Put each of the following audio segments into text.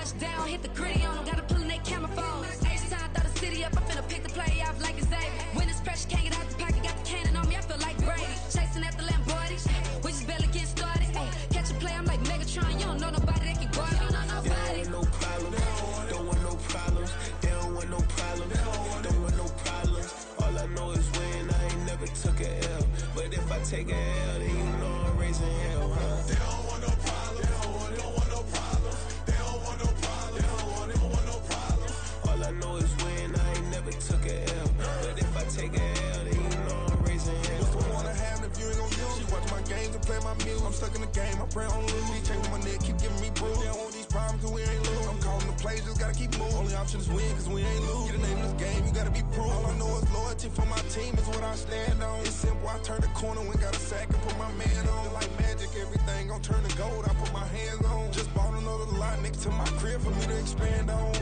touchdown, hit the gritty on them, gotta pull in their camera phone. H-time, throw the city up, I'm finna pick the play off like it's Xavier. When it's pressure, can't get out the pocket, got the cannon on me, I feel like Brady. Chasing after Lamborghinis, we just barely getting started. Ay, catch a play, I'm like Megatron, you don't know nobody that can guard it. You don't know nobody. They don't want no problems, don't want no problems. They don't want no problems, don't want no problems. All I know is win, I ain't never took a L. But if I take a L, then you know I'm raising hell, huh? They don't want no problems, they don't want no problems. They don't want no problems, they don't want no problems. All I know is win, I ain't never took a L. But if I take a L, then you know I'm raising hell. What's the one I have if you ain't gon' use? She watch my games and play my music. I'm stuck in the game, I pray on lose. He changing my neck, keep giving me bruise. They don't want these problems cause we ain't lose. I'm calling the plays, just gotta keep moving. Only option is win cause we ain't lose. Get a name in this game, you gotta be proof. All I know is loyalty for my team is what I stand on. It's simple, I turn the corner when got a sack and put my man on. Like magic, everything gon' turn to gold, I put my hands on. Just bought another lot next to my crib for me to expand on.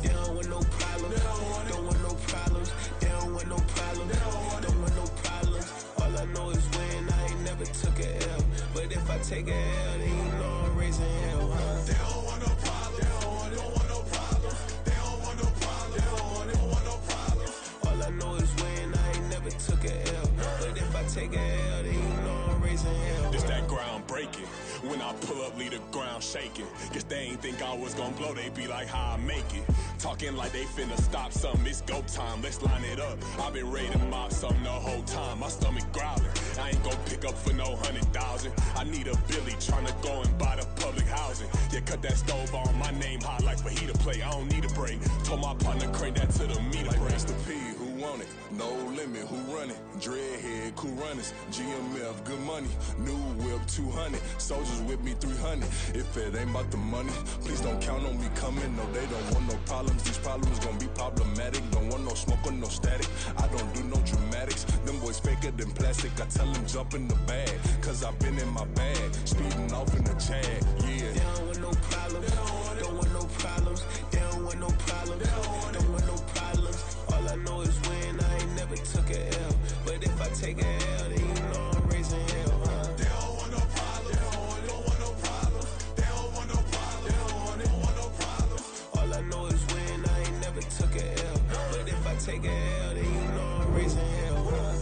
They don't want no problems, don't want no problems. They don't want no problems, don't want no problems. All I know is win, I ain't never took a L. But if I take a L, then you know I'm raising hell, huh? They don't want no problems, they don't want no problems. They don't want no problems, they don't want no problems. All I know is win, I ain't never took a L. But if I take a L, then you know I'm raising hell. It's that ground breaking. When I pull up, leave the ground shaking. Guess they ain't think I was gonna blow, they be like, how I make it. Talking like they finna stop something, it's go time, let's line it up. I've been ready to mob something the whole time, my stomach growling. I ain't gon' pick up for no 100,000. I need a Billy tryna go and buy the public housing. Yeah, cut that stove on, my name hot like fajita play. I don't need a break. Told my partner crank that to the meter like break. Mr. P, who want it? No limit, who run it? Dreadhead, cool runners, GMF, good money. New whip, 200. Soldiers with me, 300. If it ain't about the money, please don't count on me coming. No, they don't want no problems. These problems gon' be problematic. Don't want no smoke or no static. I don't do no dramatics. Them boys faker than plastic. I tell them jump in the bag, cause I've been in my bag. Speeding off in the Jag, yeah. They don't want no problems, don't want no problems. They don't want no problems, don't want no problems. All I know is win, I ain't never took a L. But if I take a L, then you know I'm raising hell, huh? They don't want no problems, they don't want no problems. They don't want no problems, they don't want no problems. All I know is win, I ain't never took a L. But if I take a L, then you know I'm raising hell, huh?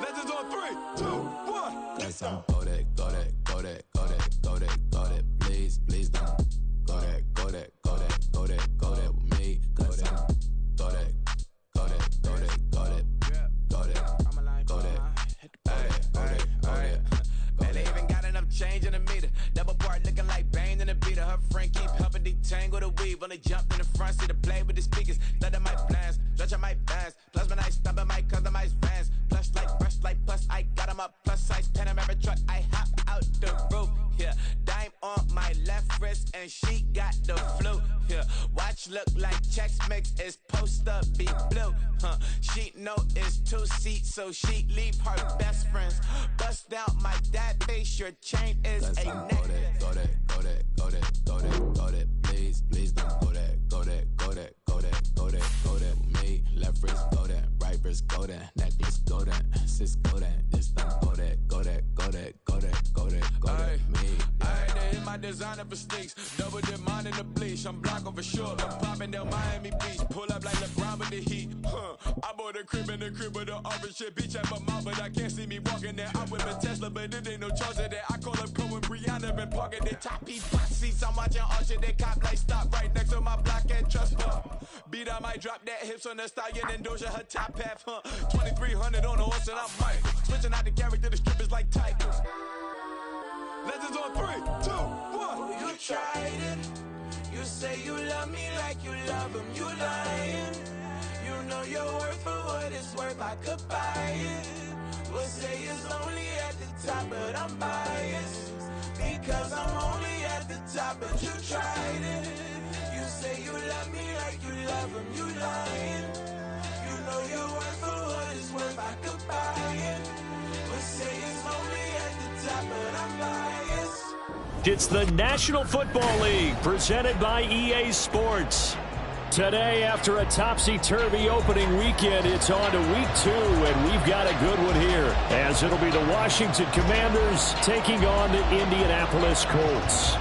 Legends on 3, 2, 1. Let's go. Go that, go that, go that, go that, go that, go that. Please, please don't. Go that, go that, go that, go that, go that with me. Go that, go that, go that, go that, go that, go that, go that. Man, they even got enough change in the meter. Double part looking like Bane in the beater. Her friend keep helping detangle the weave. Only jumped in the front seat to play with the speakers. Let them might blast, stretch my bands. Plus when I stop at my customized vans. Plush like brush like plus I got them up. Plus size Panamera truck. I hop out the roof. Yeah, dime on my left wrist and she got the flu. Yeah, watch look like Chex Mix is post up be blue. She know it's 2 seats, so she leave her best friends. Bust out my dad face. Your chain is a neck. Go that, go that, go that, go that, go that. Please, please don't go that, go that, go that, go that, go that, go that with me. Left wrist go that, right wrist go that, necklace go that, sis go that. This don't go that, go that, go that, go that, go that, go that with me. I had to hit my designer for sneaks. Double dip mine in the bleach. I'm blocking for sure. I'm popping down Miami Beach. Pull up like LeBron with the heat. I bought a crib in the crib with the orange shit. Beach at my mouth, but I can't see me walking there. I'm with a Tesla, but it ain't no charge of that. I call up Cohen, Brianna, and parking the top piece box seats. I'm watching all shit. They cop like stop right next to my block and trust fund. Beat, I might drop that hips on the stallion and Doja her top half. 2300 on the horse and I'm Mike. Switching out the character, the strippers like Tigers. Legends on 3, 2, 1. You tried it. You say you love me like you love him. You lying. You know your worth for what it's worth. I could buy it. We'll say it's only at the top, but I'm biased because I'm only at the top. But you tried it. You say you love me like you love him. You lying. You know your worth for what it's worth. I could buy it. We'll say it's only at the top, but I'm biased. It's the National Football League presented by EA Sports. Today, after a topsy-turvy opening weekend, it's on to week 2, and we've got a good one here, as it'll be the Washington Commanders taking on the Indianapolis Colts.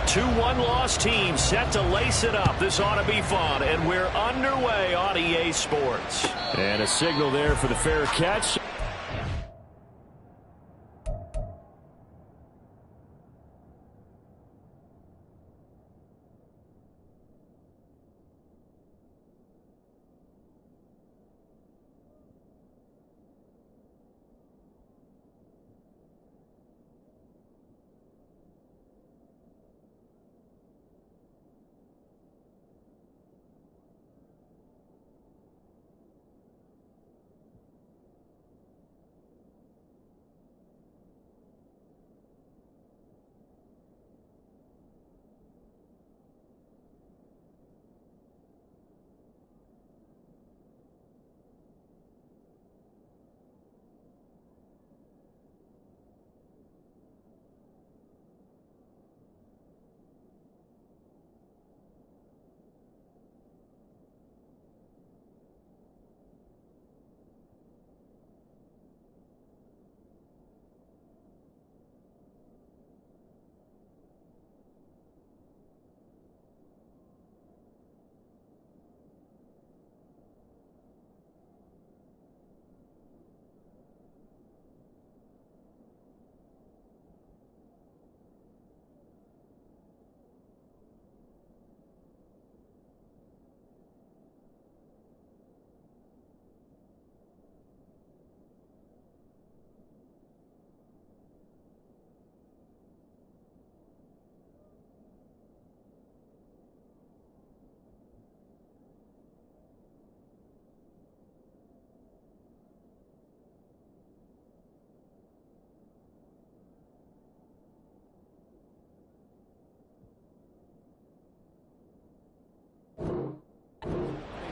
Two one-loss teams set to lace it up. This ought to be fun, and we're underway on EA Sports. And a signal there for the fair catch.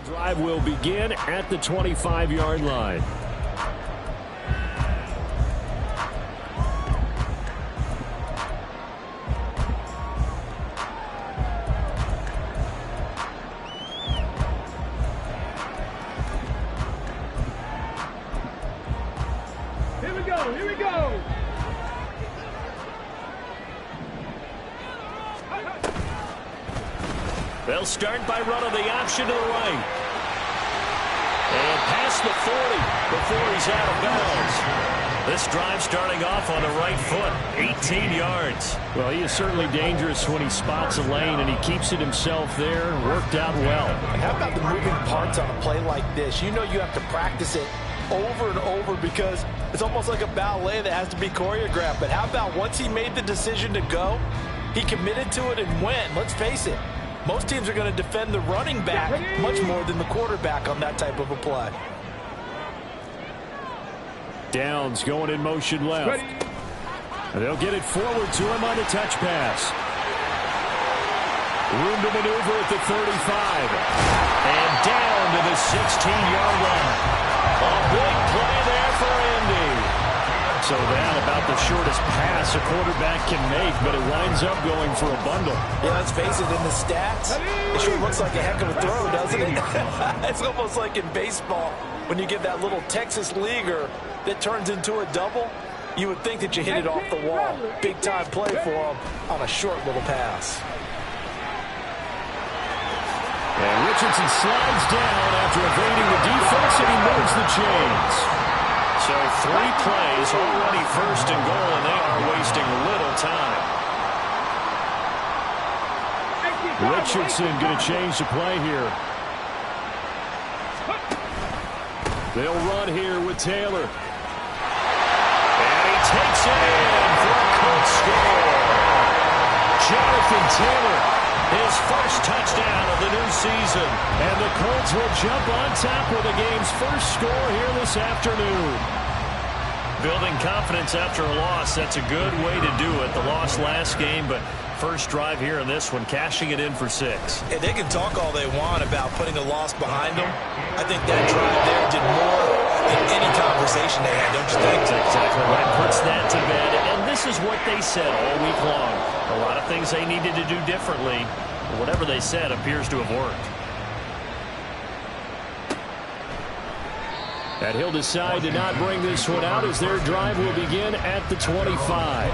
Drive will begin at the 25-yard line. Here we go, here we go. They'll start by running the option to the right. And past the 40 before he's out of bounds. This drive starting off on the right foot, 18 yards. Well, he is certainly dangerous when he spots a lane, and he keeps it himself there. Worked out well. How about the moving parts on a play like this? You know you have to practice it over and over because it's almost like a ballet that has to be choreographed. But how about once he made the decision to go, he committed to it and went. Let's face it. Most teams are going to defend the running back much more than the quarterback on that type of a play. Downs going in motion left. And they'll get it forward to him on the touch pass. Room to maneuver at the 35. And down to the 16-yard line. A big play there for Indy. So that about the shortest pass a quarterback can make, but it winds up going for a bundle. Yeah, let's face it, in the stats, it sure looks like a heck of a throw, doesn't it? It's almost like in baseball, when you get that little Texas leaguer that turns into a double, you would think that you hit it off the wall. Big-time play for him on a short little pass. And Richardson slides down after evading the defense, and he moves the chains. So 3 plays, already first and goal, and they are wasting little time. Richardson going to change the play here. They'll run here with Taylor. And he takes it in for a Colts score. Jonathan Taylor, his first touchdown of the new season. And the Colts will jump on top with the game's first score here this afternoon. building confidence after a loss. That's a good way to do it. The loss last game, but first drive here in this one, cashing it in for 6. And they can talk all they want about putting a loss behind them. I think that drive there did more than any conversation they had, don't you think? That's exactly right. Puts that to bed. And this is what they said all week long. A lot of things they needed to do differently. Whatever they said appears to have worked. And he'll decide to not bring this one out as their drive will begin at the 25.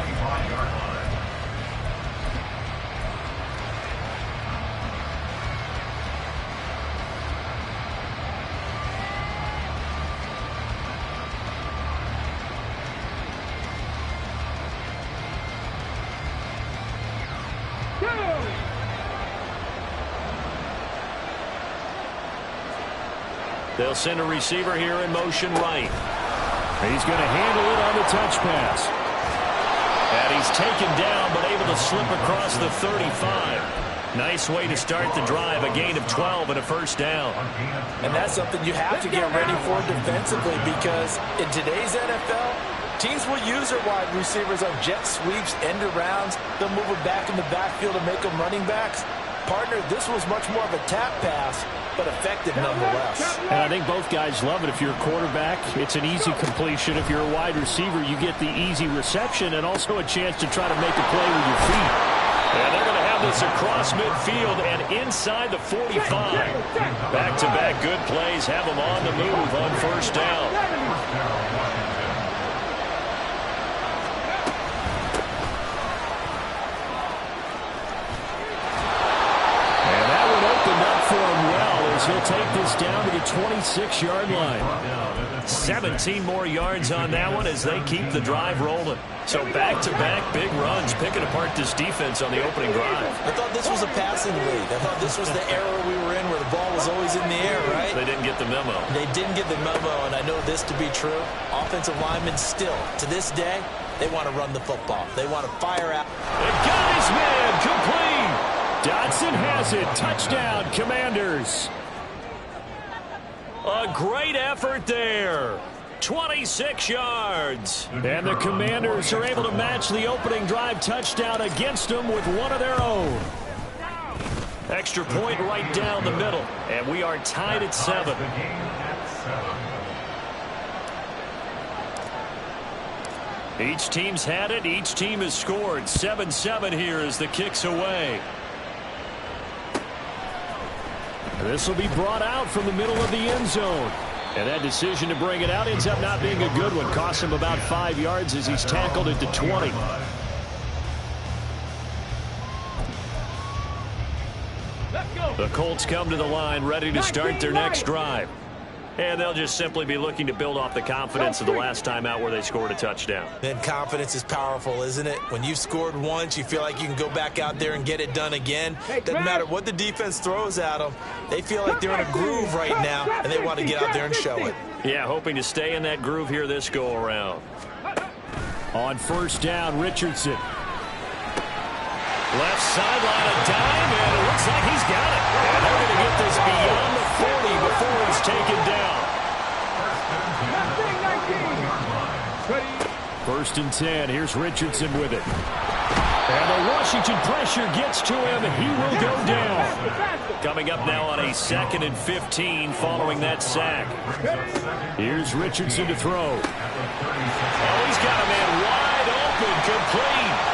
They'll send a receiver here in motion right. He's going to handle it on the touch pass. And he's taken down, but able to slip across the 35. Nice way to start the drive. A gain of 12 and a first down. And that's something you have to get ready for defensively, because in today's NFL, teams will use their wide receivers on jet sweeps, end arounds. They'll move them back in the backfield and make them running backs. Partner, this was much more of a tap pass, but effective nonetheless. And I think both guys love it. If you're a quarterback, it's an easy completion. If you're a wide receiver, you get the easy reception and also a chance to try to make a play with your feet. And they're going to have this across midfield and inside the 45. Back-to-back good plays have them on the move on first down. He'll take this down to the 26-yard line. 17 more yards on that one as they keep the drive rolling. So back-to-back big runs, picking apart this defense on the opening drive. I thought this was a passing league. I thought this was the era we were in where the ball was always in the air, right? They didn't get the memo. They didn't get the memo, and I know this to be true. Offensive linemen still, to this day, they want to run the football. They want to fire out. They got his man complete. Dotson has it. Touchdown, Commanders. A great effort there. 26 yards. And the Commanders are able to match the opening drive touchdown against them with one of their own. Extra point right down the middle. And we are tied at 7. Each team's had it. Each team has scored. 7-7 here as the kick's away. This will be brought out from the middle of the end zone. And that decision to bring it out ends up not being a good one. Costs him about 5 yards as he's tackled at the 20. The Colts come to the line ready to start their next drive. And they'll just simply be looking to build off the confidence of the last time out where they scored a touchdown. And confidence is powerful, isn't it? When you've scored once, you feel like you can go back out there and get it done again. Doesn't matter what the defense throws at them. They feel like they're in a groove right now, and they want to get out there and show it. Yeah, hoping to stay in that groove here this go-around. On first down, Richardson. Left sideline, a dime, and it looks like he's got it. And they're going to get this beyond the 40 before he's taken down. First and 10. Here's Richardson with it. And the Washington pressure gets to him, and he will go down. Coming up now on a 2nd and 15 following that sack. Here's Richardson to throw. Oh, he's got a man wide open, complete.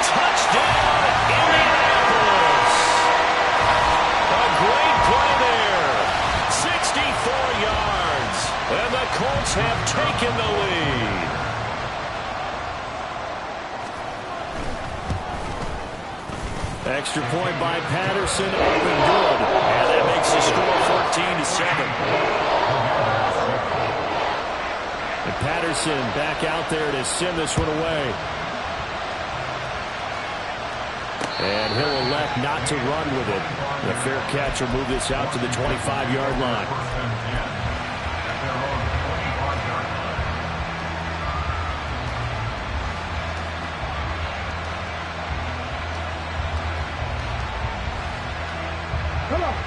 Touchdown, Indianapolis. A great play there. 64 yards. And the Colts have taken the lead. Extra point by Patterson. Up and good. And that makes the score 14-7. And Patterson back out there to send this one away. And he'll elect not to run with it. The fair catch will move this out to the 25-yard line.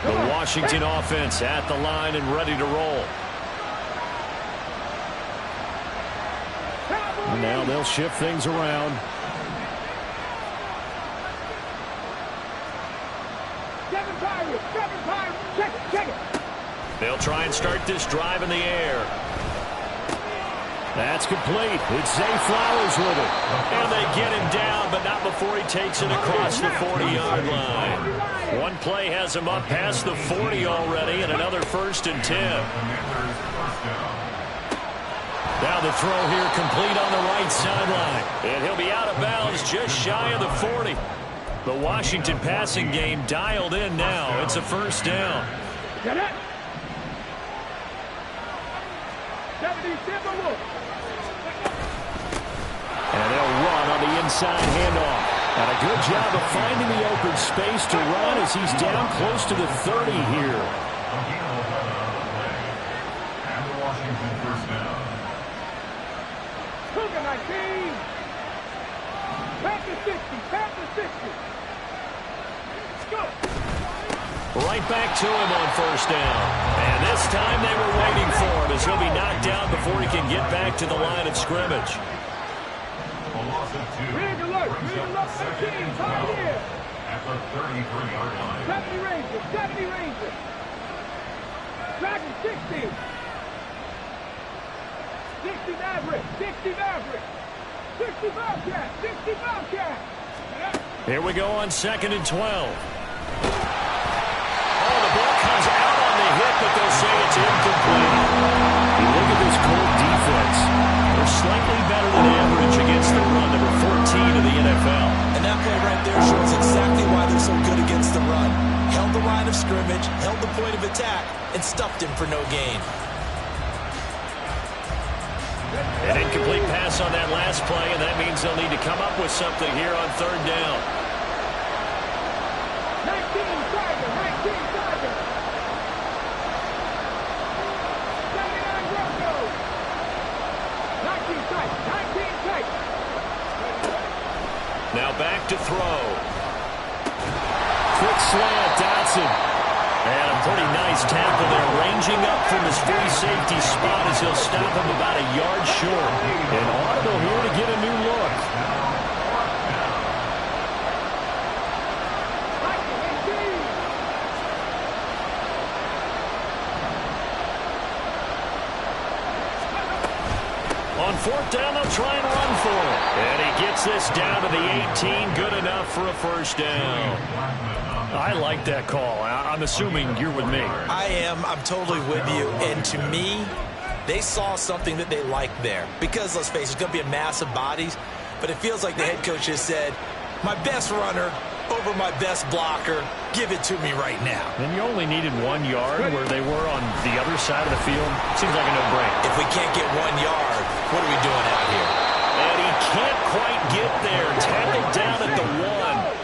The Washington offense at the line and ready to roll. Well, they'll shift things around. Check it. They'll try and start this drive in the air. That's complete. It's Zay Flowers with it. And they get him down, but not before he takes it across the 40-yard line. One play has him up past the 40 already, and another 1st and 10. Now the throw here complete on the right sideline. And he'll be out of bounds just shy of the 40. The Washington passing game dialed in now. It's a 1st down. Get it. And they'll run on the inside handoff. And a good job of finding the open space to run as he's down close to the 30 here. And the Washington 1st down. Cougar 19. Panther 60. Let's go. Right back to him on 1st down. And this time they were waiting for him as he'll be knocked down before he can get back to the line of scrimmage. A loss of 2. Rig alert, 19, tight here. At the 33-yard line. 70 Rangers. Dragon 60. 60 Maverick. 60 Bobcat. Here we go on 2nd and 12. Oh, the ball comes out on the hit, but they'll say it's incomplete. You look at this Colt defense. They're slightly better than average against the run, number 14 of the NFL. And that play right there shows exactly why they're so good against the run. Held the line of scrimmage, held the point of attack, and stuffed him for no gain. An incomplete pass on that last play, and that means they'll need to come up with something here on 3rd down. 19 Tiger. 79 Broncos. 19 tight. Now back to throw. Quick slant, Dotson. And a pretty nice tackle there, ranging up from his free safety spot as he'll stop him about a yard short. And Audible here to get a new look. On 4th down, they'll try and run for it. And he gets this down to the 18, good enough for a 1st down. I like that call. I'm assuming you're with me. I am. I'm totally with you. And to me, they saw something that they liked there. Because, let's face it, it's going to be a mass of bodies. But it feels like the head coach just said, my best runner over my best blocker, give it to me right now. And you only needed 1 yard where they were on the other side of the field. Seems like a no-brainer. If we can't get 1 yard, what are we doing out here? And he can't quite get there. Tackled down at the 1.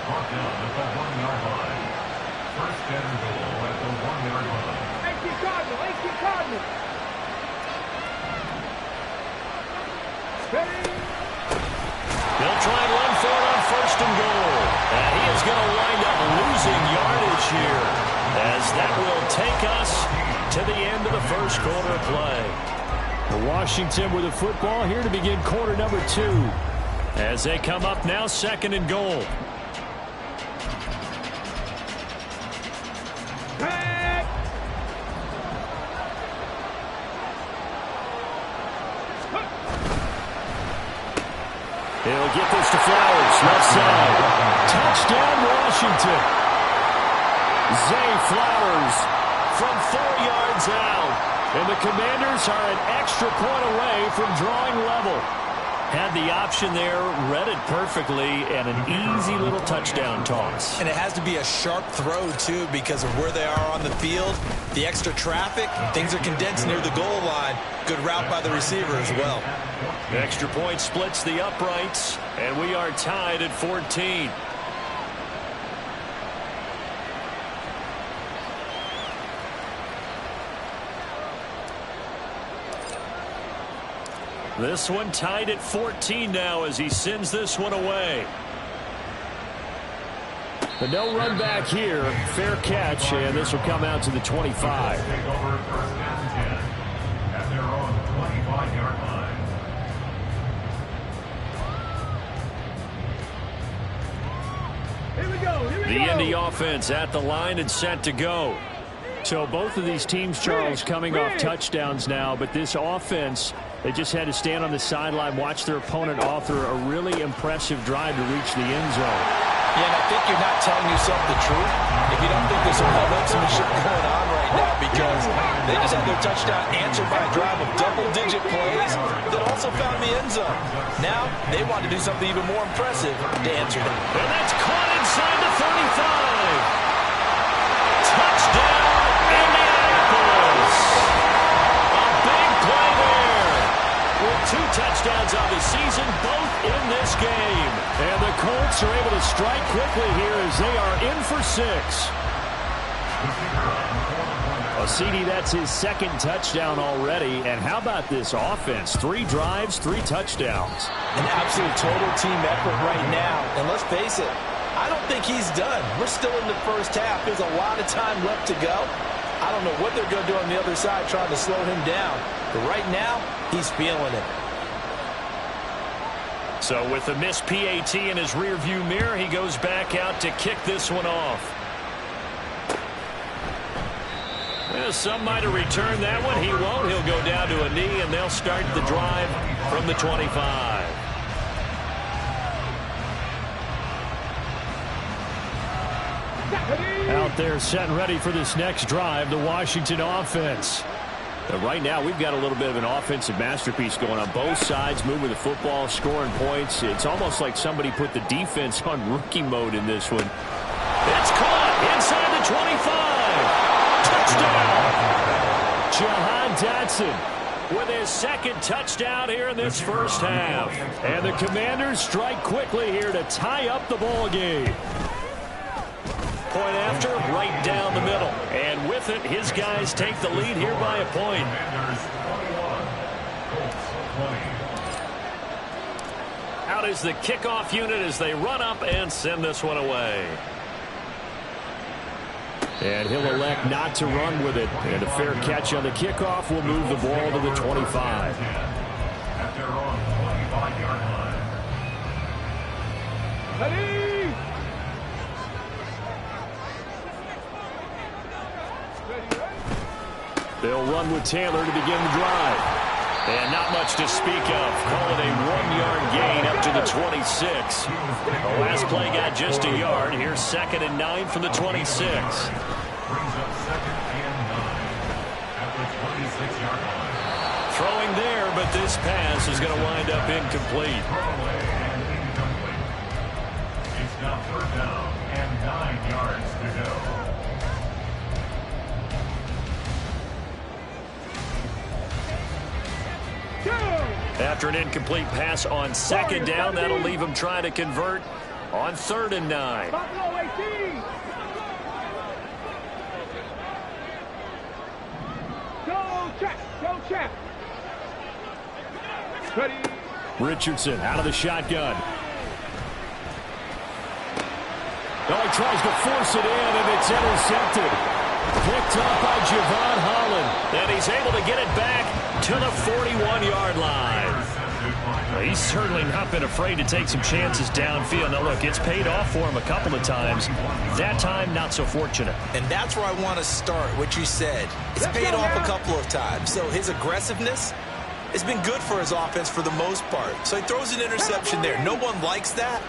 Brought down at the 1-yard line. 1st and goal at the 1-yard line. 18 Cardinal. Ready? They'll try and run for it on 1st and goal. And he is going to wind up losing yardage here, as that will take us to the end of the 1st quarter of play. Washington with the football here to begin quarter number 2. As they come up now, 2nd and goal. He'll get this to Flowers, left side. Touchdown, Washington. Zay Flowers from 4 yards out. And the Commanders are an extra point away from drawing level. Had the option there, read it perfectly, and an easy little touchdown toss. And it has to be a sharp throw, too, because of where they are on the field. The extra traffic, things are condensed near the goal line. Good route by the receiver as well. The extra point splits the uprights, and we are tied at 14. This one tied at 14 now as he sends this one away. The no run back here, fair catch, and this will come out to the 25. Take over 1st and 10 at their own 25-yard line. The Indy offense at the line and set to go. So both of these teams, Charles, coming off touchdowns now, but this offense, they just had to stand on the sideline, watch their opponent author a really impressive drive to reach the end zone. Yeah, and I think you're not telling yourself the truth if you don't think there's some momentum and shit going on right now, because they just had their touchdown answered by a drive of double-digit plays that also found the end zone. Now, they want to do something even more impressive to answer them. And that's caught inside the 35. Touchdown, Indianapolis. A big play there. With 2 touchdowns on the season, both in this game. And the Colts are able to strike quickly here as they are in for 6. CD, that's his 2nd touchdown already. And how about this offense? 3 drives, 3 touchdowns. An absolute total team effort right now. And let's face it, I don't think he's done. We're still in the first half. There's a lot of time left to go. I don't know what they're going to do on the other side trying to slow him down. But right now, he's feeling it. So with a missed PAT in his rearview mirror, he goes back out to kick this one off. Well, some might have returned that one. He won't. He'll go down to a knee, and they'll start the drive from the 25. Out there set and ready for this next drive, the Washington offense. But right now, we've got a little bit of an offensive masterpiece going on both sides, moving the football, scoring points. It's almost like somebody put the defense on rookie mode in this one. It's caught inside the 25. Touchdown! Jahan Dotson with his 2nd touchdown here in this first half. And the Commanders strike quickly here to tie up the ball game. Point after, right down the middle. And with it, his guys take the lead here by a point. Out is the kickoff unit as they run up and send this one away. And he'll elect not to run with it. And a fair catch on the kickoff will move the ball to the 25. Ready? They'll run with Taylor to begin the drive. And not much to speak of. Call it a 1-yard gain up to the 26. The last play got just a yard. Here's 2nd and 9 from the 26. Brings up 2nd and 9 at the 26-yard line. Throwing there, but this pass is going to wind up incomplete. Throwaway and incomplete. It's now 3rd down and 9 yards to go. After an incomplete pass on 2nd down, that'll leave him trying to convert on 3rd and 9. Go check, go check. Ready. Richardson out of the shotgun. Oh, he tries to force it in, and it's intercepted. Picked up by Javon Holland. And he's able to get it back to the 41-yard line. He's certainly not been afraid to take some chances downfield. Now, look, it's paid off for him a couple of times. That time, not so fortunate. And that's where I want to start, what you said. It's paid off a couple of times. So his aggressiveness has been good for his offense for the most part. So he throws an interception there. No one likes that,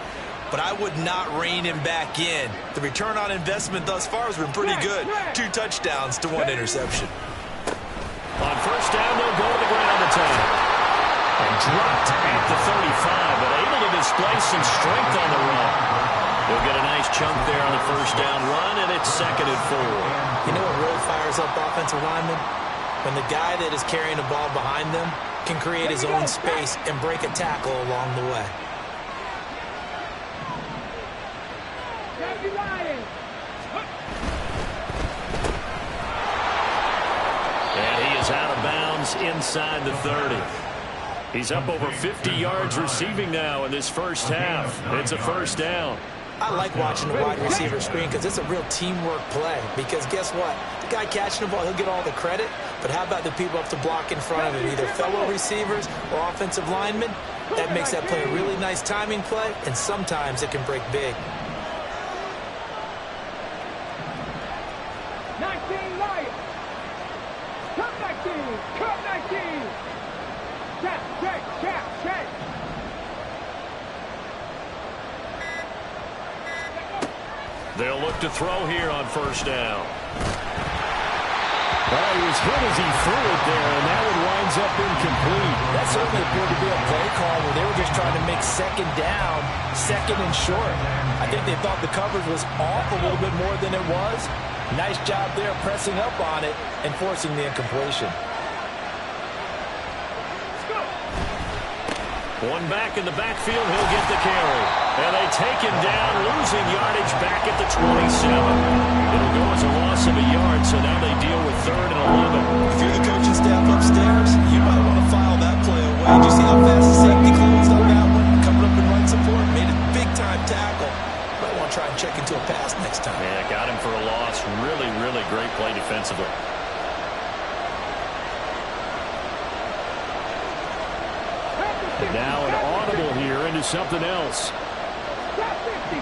but I would not rein him back in. The return on investment thus far has been pretty good. 2 touchdowns to 1 interception. On 1st down, they'll go to the ground attack. And dropped at the 35, but able to display some strength on the run. They'll get a nice chunk there on the 1st down run, and it's 2nd and 4. You know what really fires up offensive linemen? When the guy that is carrying the ball behind them can create his own space and break a tackle along the way. And he is out of bounds inside the 30. He's up over 50 yards receiving now in this first half. It's a 1st down. I like watching the wide receiver screen because it's a real teamwork play. Because guess what? The guy catching the ball, he'll get all the credit. But how about the people up to block in front of him, either fellow receivers or offensive linemen? That makes that play a really nice timing play, and sometimes it can break big. 19. Cut 19. Check. They'll look to throw here on first down. Well, he was hit as he threw it there, and that one winds up incomplete. That certainly appeared to be a play call where they were just trying to make second down, second and short. I think they thought the coverage was off a little bit more than it was. Nice job there pressing up on it and forcing the incompletion. One back in the backfield, he'll get the carry. And they take him down, losing yardage back at the 27. It'll go as a loss of a yard, so now they deal with 3rd and 11. If you're the coaching staff upstairs, you might want to file that play away. Did you see how fast the safety closed on that one? Coming up in run support, made a big-time tackle. Might want to try and check into a pass next time. Yeah, got him for a loss. Really, really great play defensively. And now an audible here into something else. Drop 50.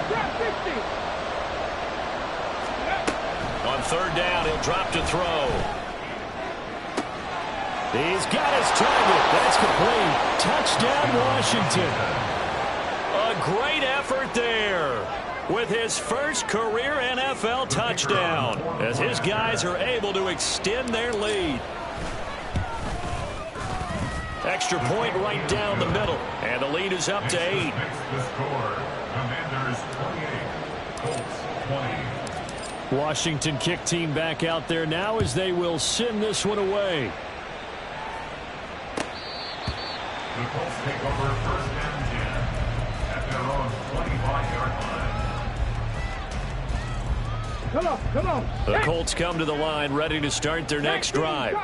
On 3rd down, he'll drop to throw. He's got his target. That's complete. Touchdown, Washington. A great effort there with his first career NFL touchdown as his guys are able to extend their lead. Extra point right down the middle, and the lead is up to 8. The score, Commanders 28, Colts 20. Washington kick team back out there now as they will send this one away. The Colts take over 1st and 10 at their own 25-yard line. Come on. The Colts come to the line ready to start their next drive.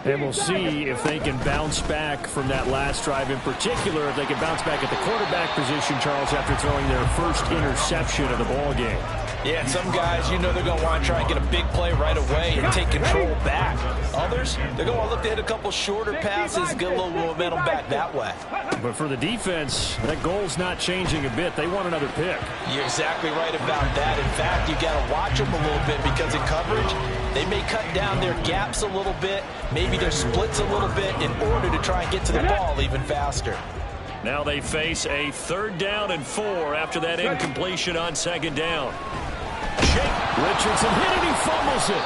And we'll see if they can bounce back from that last drive. In particular, if they can bounce back at the quarterback position, Charles, after throwing their first interception of the ball game. Yeah, and some guys, you know they're going to want to try and get a big play right away and take control back. Others, they're going to look to hit a couple shorter passes, get a little momentum back that way. But for the defense, that goal's not changing a bit. They want another pick. You're exactly right about that. In fact, you got to watch them a little bit because in coverage, they may cut down their gaps a little bit, maybe their splits a little bit in order to try and get to the ball even faster. Now they face a 3rd down and 4 after that incompletion on 2nd down. Richardson hit it, he fumbles it.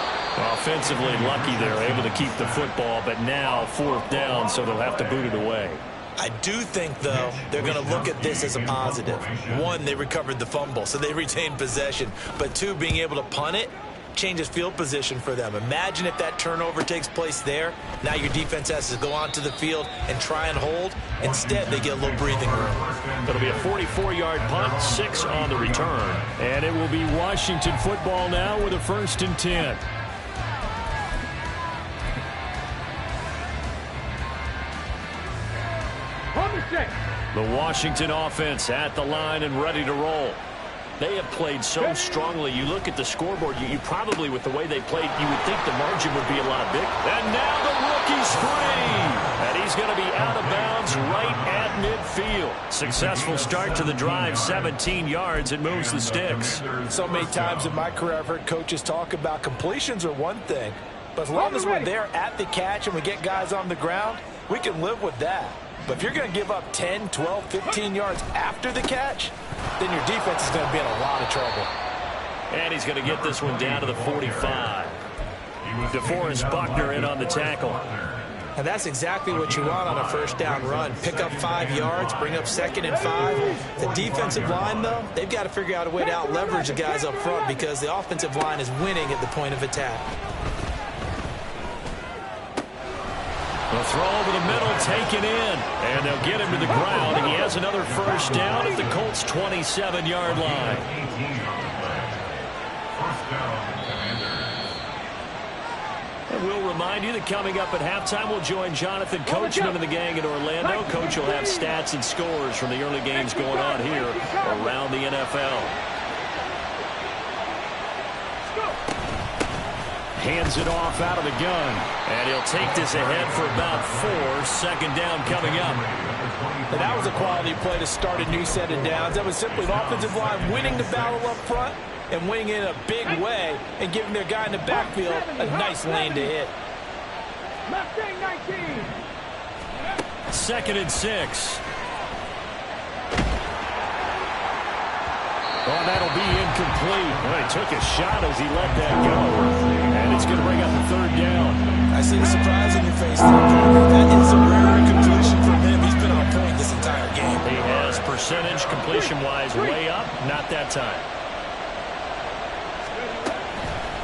Offensively lucky they're able to keep the football, but now 4th down, so they'll have to boot it away. I do think, though, they're going to look at this as a positive. 1, they recovered the fumble, so they retained possession. But 2, being able to punt it changes field position for them. Imagine if that turnover takes place there. Now your defense has to go onto the field and try and hold. Instead, they get a little breathing room. It'll be a 44-yard punt, 6 on the return. And it will be Washington football now with a 1st and 10. The Washington offense at the line and ready to roll. They have played so strongly. You look at the scoreboard, you probably, with the way they played, you would think the margin would be a lot bigger. And now the rookie's free. And he's going to be out of bounds right at midfield. Successful start to the drive, 17 yards, and moves the sticks. So many times in my career, I've heard coaches talk about completions are one thing. But as long as we're there at the catch and we get guys on the ground, we can live with that. But if you're going to give up 10, 12, 15 yards after the catch, then your defense is going to be in a lot of trouble. And he's going to get this one down to the 45. DeForest Buckner in on the tackle. And that's exactly what you want on a 1st down run. Pick up 5 yards, bring up 2nd and 5. The defensive line, though, they've got to figure out a way to out-leverage the guys up front because the offensive line is winning at the point of attack. The throw over the middle, taken in, and they'll get him to the ground. He has another 1st down at the Colts' 27-yard line. And we'll remind you that coming up at halftime, we'll join Jonathan Coachman and the gang in Orlando. Coach will have stats and scores from the early games going on here around the NFL. Hands it off out of the gun. And he'll take this ahead for about 4. 2nd down coming up. And that was a quality play to start a new set of downs. That was simply an offensive line winning the battle up front and winning in a big way and giving their guy in the backfield a nice lane to hit. Mustang 19. 2nd and 6. Oh, that'll be incomplete. Well, he took a shot as he let that go. And it's going to bring up a 3rd down. I see the surprise on your face there, Cody. That is a rare completion from him. He's been on point this entire game. He has percentage completion-wise way up. Not that time.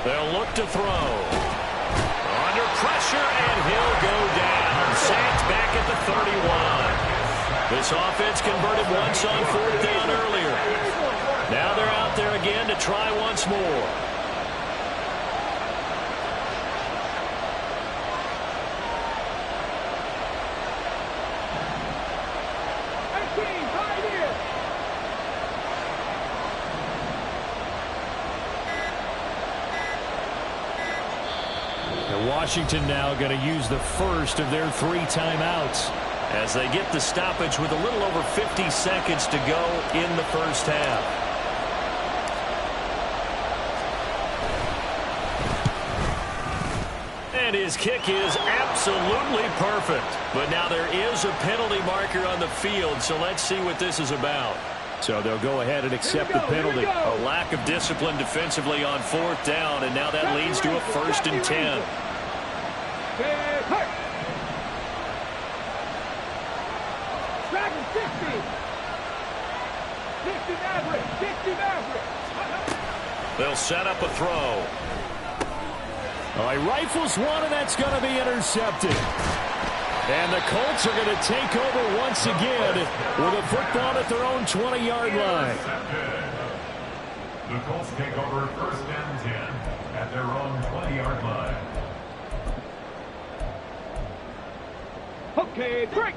They'll look to throw. Under pressure, and he'll go down. Sacked back at the 31. This offense converted once on 4th down earlier. Now they're out there again to try once more. Washington now going to use the first of their 3 timeouts as they get the stoppage with a little over 50 seconds to go in the first half. And his kick is absolutely perfect. But now there is a penalty marker on the field, so let's see what this is about. So they'll go ahead and accept the penalty. A lack of discipline defensively on 4th down, and now that leads to a 1st and 10. Dragon 60. 60 Maverick. 60 Maverick. They'll set up a throw. Oh, he rifles one, and that's going to be intercepted. And the Colts are going to take over once again with a football at their own 20-yard line. The Colts take over 1st and 10 at their own 20-yard line. Okay, break.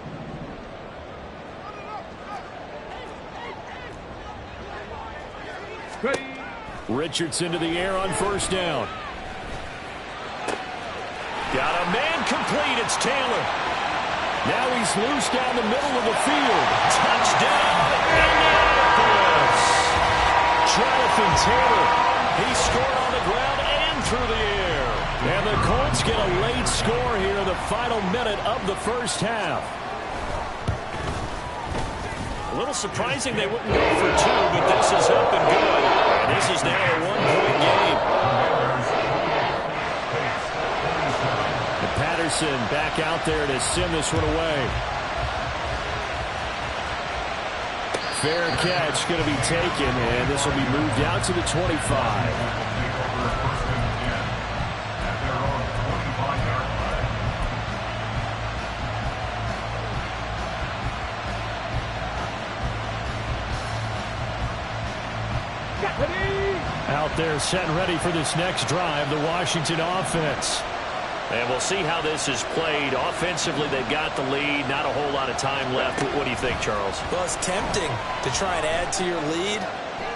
Richardson to the air on 1st down. Got a man complete. It's Taylor. Now he's loose down the middle of the field. Touchdown, Indianapolis. Jonathan Taylor. He scored on the ground and through the air. And the Colts get a late score here in the final minute of the first half. A little surprising they wouldn't go for 2, but this is up and good. And this is now a 1-point game. And Patterson back out there to send this one away. Fair catch going to be taken, and this will be moved out to the 25. Out there set and ready for this next drive, the Washington offense. And we'll see how this is played. Offensively, they've got the lead. Not a whole lot of time left. What do you think, Charles? Well, it's tempting to try and add to your lead,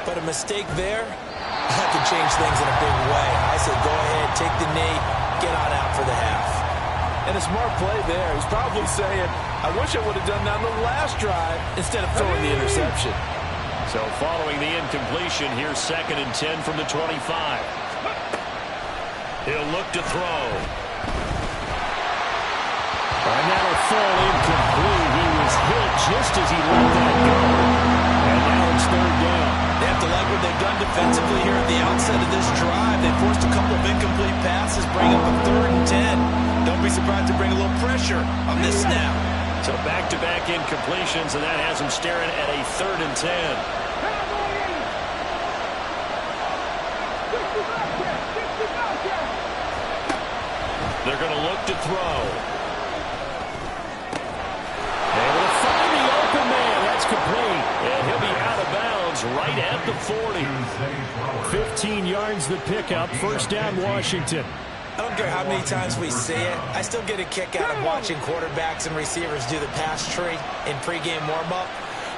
but a mistake there, that could change things in a big way. I say go ahead, take the knee, get on out for the half. And a smart play there. He's probably saying, I wish I would have done that on the last drive instead of throwing the interception. So following the incompletion, here's 2nd and 10 from the 25. He'll look to throw. And that'll fall incomplete. He was hit just as he let that go. And now it's 3rd down. They have to like what they've done defensively here at the outset of this drive. They forced a couple of incomplete passes, bring up a 3rd and 10. Don't be surprised to bring a little pressure on this snap. So back-to-back incompletions, and that has him staring at a 3rd and 10. They're going to look to throw. Able to find the open man. That's complete. And he'll be out of bounds right at the 40. 15 yards the pickup. 1st down, Washington. I don't care how many times we see it. I still get a kick out of watching quarterbacks and receivers do the pass tree in pregame warm-up.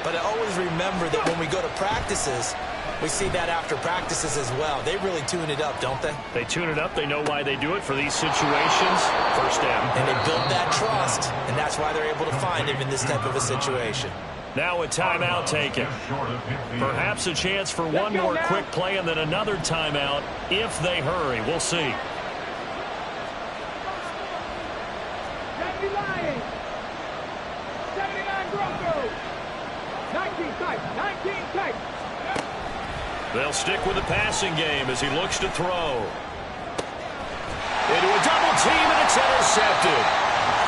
But I always remember that when we go to practices, we see that after practices as well. They really tune it up, don't they? They tune it up. They know why they do it for these situations. 1st down. And they build that trust, and that's why they're able to find him in this type of a situation. Now a timeout taken. Perhaps a chance for one more quick play and then another timeout if they hurry. We'll see. Lions. 79 Broncos. 19 Titans. 19 Titans. They'll stick with the passing game as he looks to throw. Into a double team, and it's intercepted.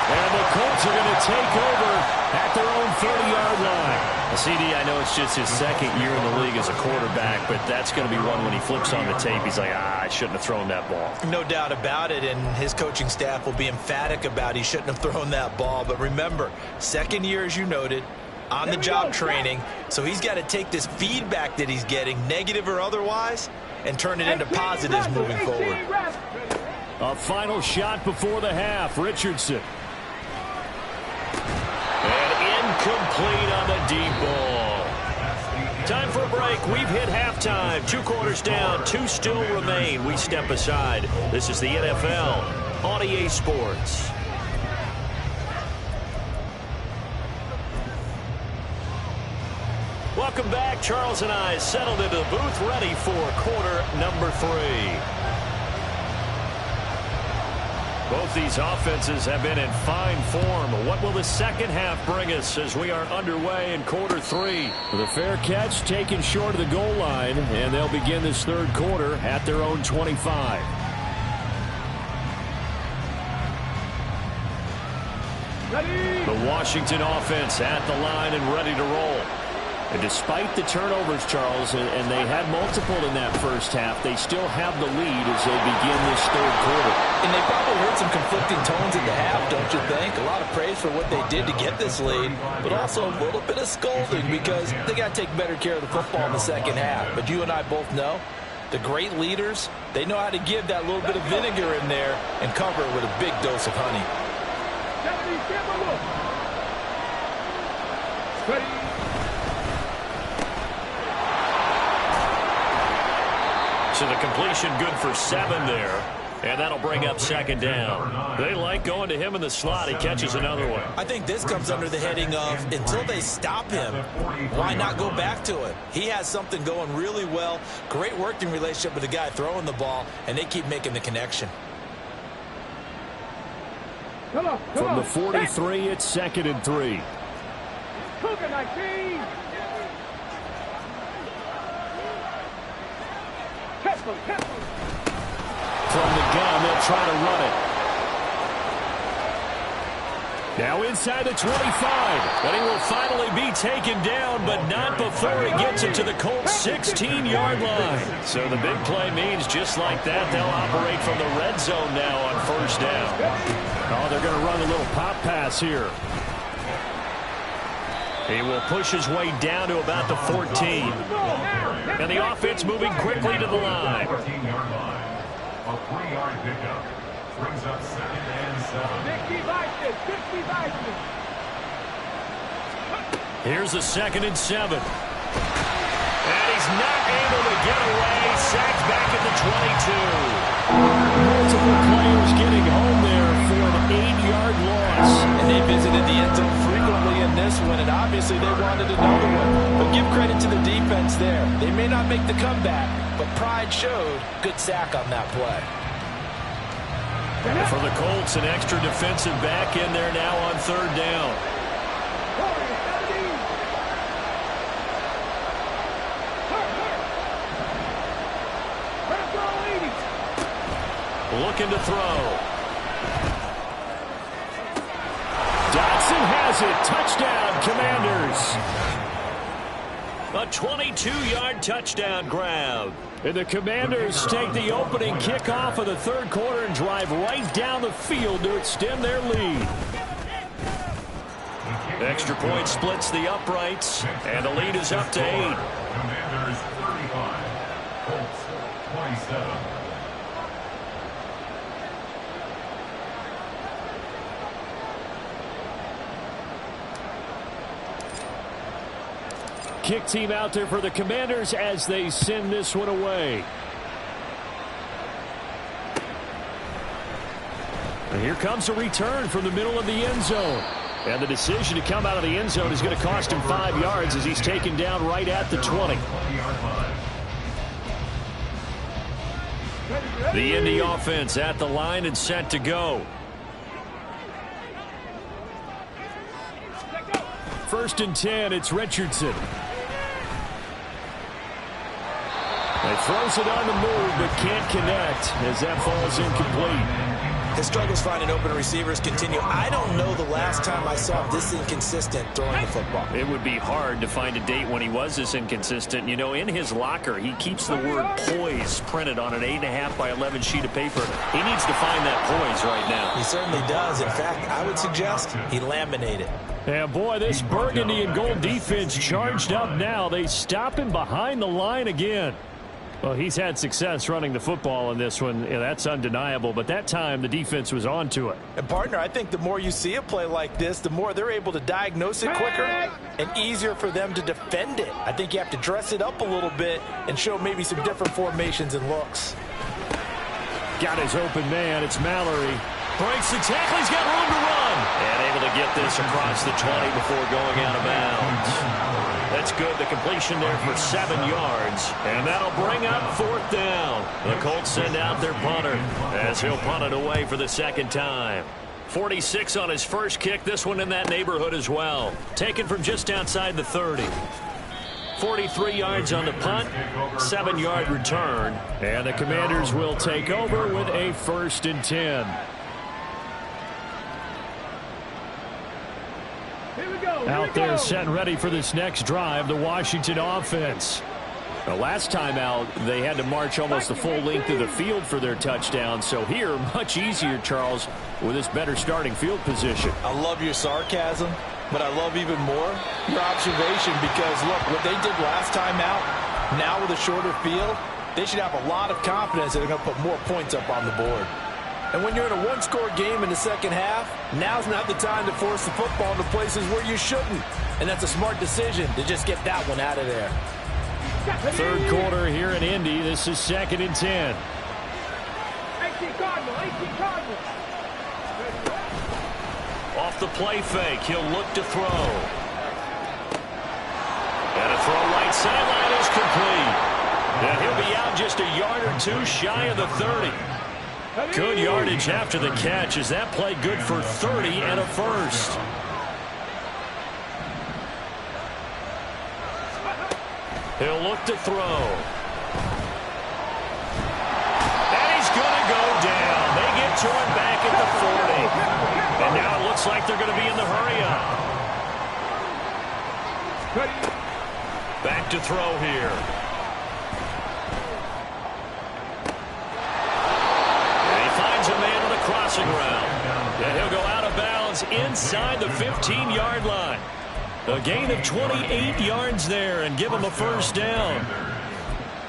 And the Colts are going to take over at their own 30-yard line. CD, I know it's just his second year in the league as a quarterback, but that's going to be one when he flips on the tape. He's like, I shouldn't have thrown that ball. No doubt about it, and his coaching staff will be emphatic about he shouldn't have thrown that ball. But remember, second year, as you noted, on-the-job training, so he's got to take this feedback that he's getting, negative or otherwise, and turn it into positives moving forward. A final shot before the half. Richardson. And incomplete on the deep ball. Time for a break. We've hit halftime. 2 quarters down. 2 still remain. We step aside. This is the NFL on EA Sports. Welcome back. Charles and I settled into the booth, ready for quarter number 3. Both these offenses have been in fine form. What will the second half bring us as we are underway in quarter 3? The fair catch taken short of the goal line, and they'll begin this third quarter at their own 25. The Washington offense at the line and ready to roll. And despite the turnovers, Charles, and they had multiple in that first half, they still have the lead as they begin this third quarter. And they probably heard some conflicting tones at the half, don't you think? A lot of praise for what they did to get this lead, but also a little bit of scolding because they got to take better care of the football in the second half. But you and I both know the great leaders, they know how to give that little bit of vinegar in there and cover it with a big dose of honey. So the completion good for 7 there. And that'll bring up second down. They like going to him in the slot. He catches another one. I think this comes under the heading of until they stop him, why not go back to it? He has something going really well. Great working relationship with the guy throwing the ball, and they keep making the connection. From the 43, it's 2nd and 3. Cougar 19. From the gun, they'll try to run it. Now inside the 25. And he will finally be taken down, but not before he gets it to the Colts' 16-yard line. So the big play means just like that, they'll operate from the red zone now on first down. Oh, they're going to run a little pop pass here. He will push his way down to about the 14. And the offense moving quickly to the line. 14-yard line. A 3-yard pickup brings up 2nd and 7. Here's a 2nd and 7. And he's not able to get away. Sacked back at the 22. Multiple players getting home there for an 8-yard loss. And they visited the end zone frequently in this one, and obviously they wanted another one. But give credit to the defense there. They may not make the comeback, but pride showed. Good sack on that play. For the Colts, an extra defensive back in there now on third down. Looking to throw. Dotson has it. Touchdown, Commanders. A 22-yard touchdown grab. And the Commanders take the opening kickoff of the third quarter and drive right down the field to extend their lead. Extra point splits the uprights, and the lead is up to 8. Commanders 35, Colts 27. Kick team out there for the Commanders as they send this one away. And here comes a return from the middle of the end zone. And the decision to come out of the end zone is going to cost him 5 yards as he's taken down right at the 20. The Indy offense at the line and set to go. first and 10. It's Richardson. He throws it on the move, but can't connect as that falls incomplete. His struggles finding open receivers continue. I don't know the last time I saw him this inconsistent throwing the football. It would be hard to find a date when he was this inconsistent. You know, in his locker, he keeps the word poise printed on an 8.5 by 11 sheet of paper. He needs to find that poise right now. He certainly does. In fact, I would suggest he laminate it. And boy, this burgundy and gold defense charged up now. They stop him behind the line again. Well, he's had success running the football in this one. Yeah, that's undeniable. But that time, the defense was on to it. And, partner, I think the more you see a play like this, the more they're able to diagnose it quicker and easier for them to defend it. I think you have to dress it up a little bit and show maybe some different formations and looks. Got his open man. It's Mallory. Breaks the tackle. He's got room to run. And able to get this across the 20 before going out of bounds. That's good. The completion there for 7 yards. And that'll bring up 4th down. The Colts send out their punter as he'll punt it away for the second time. 46 on his first kick. This one in that neighborhood as well. Taken from just outside the 30. 43 yards on the punt. 7-yard return. And the Commanders will take over with a 1st and 10. Out there set and ready for this next drive, the Washington offense. The last time out, they had to march almost the full length of the field for their touchdown. So here, much easier, Charles, with this better starting field position. I love your sarcasm, but I love even more your observation because, look, what they did last time out, now with a shorter field, they should have a lot of confidence that they're going to put more points up on the board. And when you're in a one-score game in the second half, now's not the time to force the football into places where you shouldn't. And that's a smart decision to just get that one out of there. Third quarter here in Indy. This is 2nd and 10. 18 Cardinal. Off the play fake, he'll look to throw. And a throw right sideline is complete. And he'll be out just a yard or two shy of the 30. Good yardage after the catch. Is that play good for 30 and a first? He'll look to throw. And he's going to go down. They get to him back at the 40. And now it looks like they're going to be in the hurry-up. Back to throw here. Crossing route. And he'll go out of bounds inside the 15-yard line. A gain of 28 yards there and give him a first down.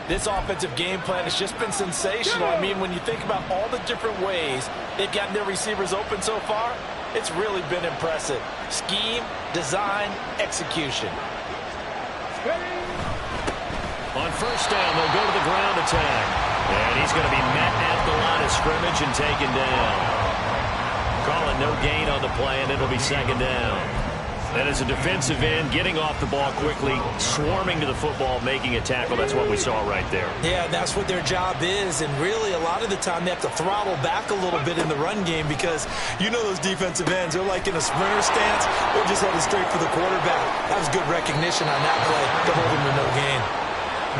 This offensive game plan has just been sensational. I mean, when you think about all the different ways they've gotten their receivers open so far, it's really been impressive. Scheme, design, execution. On first down, they'll go to the ground attack. And he's going to be met at the line of scrimmage and taken down. Calling no gain on the play, and it'll be 2nd down. And as a defensive end, getting off the ball quickly, swarming to the football, making a tackle. That's what we saw right there. Yeah, that's what their job is. And really, a lot of the time, they have to throttle back a little bit in the run game because you know those defensive ends, they're like in a sprinter stance. They're just headed straight for the quarterback. That was good recognition on that play to hold him to no gain.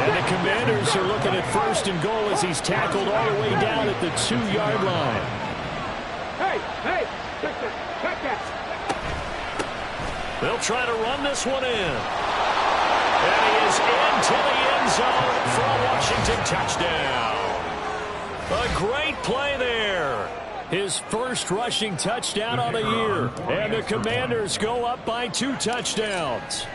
And the Commanders are looking at 1st and goal as he's tackled all the way down at the 2-yard line. Hey, check that. They'll try to run this one in. And he is into the end zone for a Washington touchdown. A great play there. His first rushing touchdown on the year. And the Commanders go up by 2 touchdowns.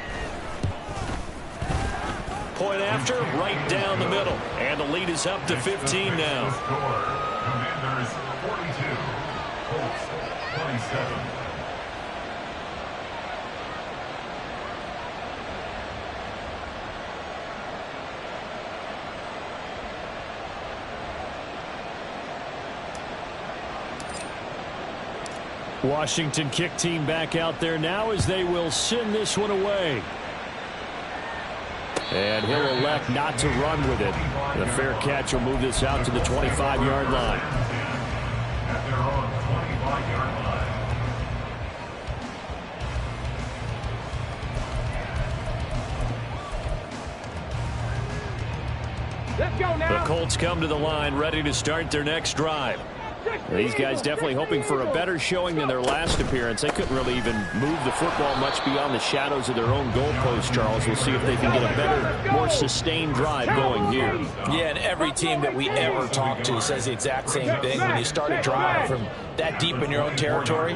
Point after, right down the middle. And the lead is up to 15 now. Commanders 42, Colts 27. Washington kick team back out there now as they will send this one away. And he'll elect not to run with it. The fair catch will move this out to the 25-yard line. At their own 25-yard line. The Colts come to the line ready to start their next drive. These guys definitely hoping for a better showing than their last appearance. They couldn't really even move the football much beyond the shadows of their own goalpost, Charles. We'll see if they can get a better, more sustained drive going here. Yeah, and every team that we ever talk to says the exact same thing. When you start a drive from that deep in your own territory,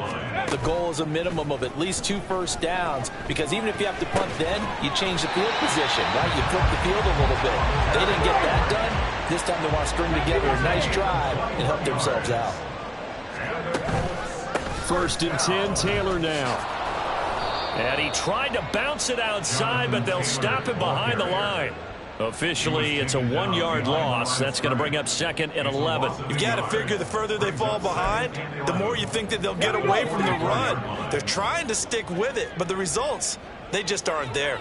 the goal is a minimum of at least 2 first downs, because even if you have to punt then, you change the field position, right? You flip the field a little bit. They didn't get that done. This time they want to string together a nice drive and help themselves out. 1st and 10, Taylor now. And he tried to bounce it outside, but they'll stop him behind the line. Officially, it's a 1-yard loss. That's going to bring up 2nd and 11. You've got to figure the further they fall behind, the more you think that they'll get away from the run. They're trying to stick with it, but the results, they just aren't there.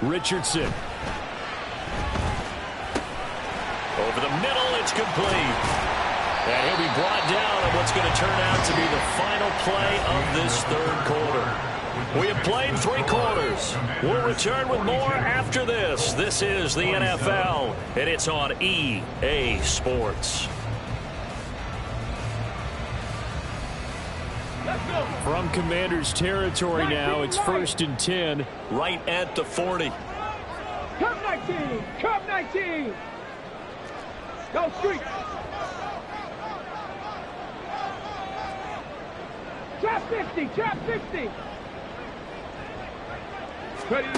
Richardson. Over the middle, it's complete. And he'll be brought down on what's going to turn out to be the final play of this 3rd quarter. We have played 3 quarters. We'll return with more after this. This is the NFL, and it's on EA Sports. From Commanders territory now, it's 1st and 10, right at the 40. Come 19! Come 19! Go street! Trap 50! Trap 50! Ready?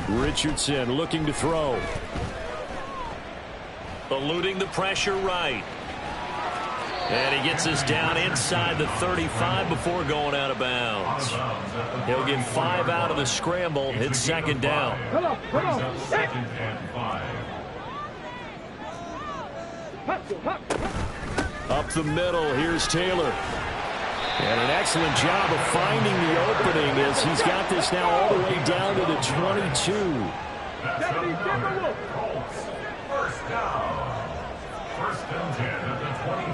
Richardson looking to throw. Eluding the pressure right. And he gets us down inside the 35 before going out of bounds. He'll get 5 out of the scramble. It's 2nd down. Come on, come on. 2nd and 5. Up the middle, here's Taylor. And an excellent job of finding the opening as he's got this now all the way down to the 22. Colts, 1st down. 1st and 10 at the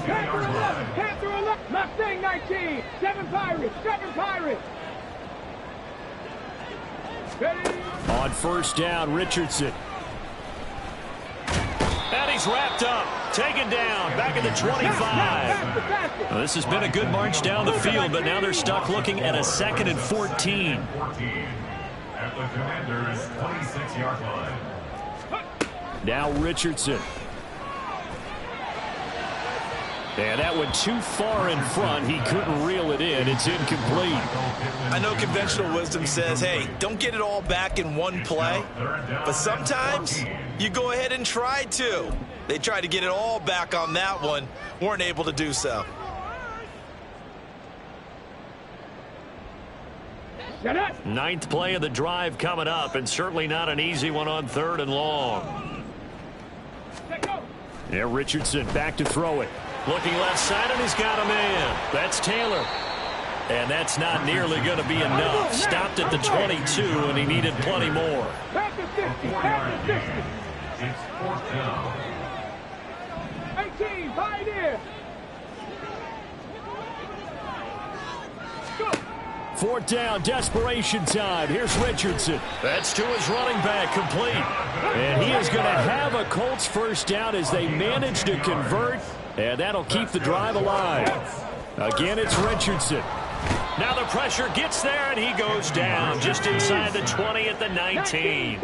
22-yard line. Panther 11. Mustang 19. 7 Pirates. 7 Pirates. Ready? On 1st down, Richardson. And he's wrapped up. Taken down. Back at the 25. Well, this has been a good march down the field, but now they're stuck looking at a 2nd and 14. At the Commanders' 26-yard line. Now Richardson. And that went too far in front. He couldn't reel it in. It's incomplete. I know conventional wisdom says, hey, don't get it all back in one play. But sometimes you go ahead and try to. They tried to get it all back on that one. Weren't able to do so. Ninth play of the drive coming up, and certainly not an easy one on 3rd and long. Yeah, Richardson back to throw it. Looking left side, and he's got a man. That's Taylor. And that's not nearly going to be enough. Stopped at the 22, and he needed plenty more. It's 4th down. 18, Pioneer. 4th down, desperation time. Here's Richardson. That's to his running back, complete. And he is going to have a Colts 1st down as they manage to convert, and that'll keep the drive alive. Again, it's Richardson. Now the pressure gets there, and he goes down just inside the 20 at the 19.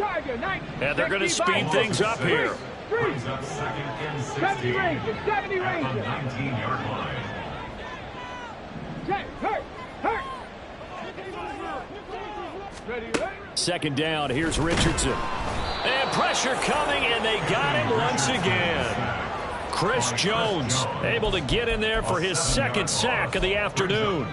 And they're going to speed things up here. Brings up 2nd and 16 at the 19-yard line. Hurt. 2nd down, here's Richardson. And pressure coming, and they got him once again. Chris Jones able to get in there for his 2nd sack of the afternoon.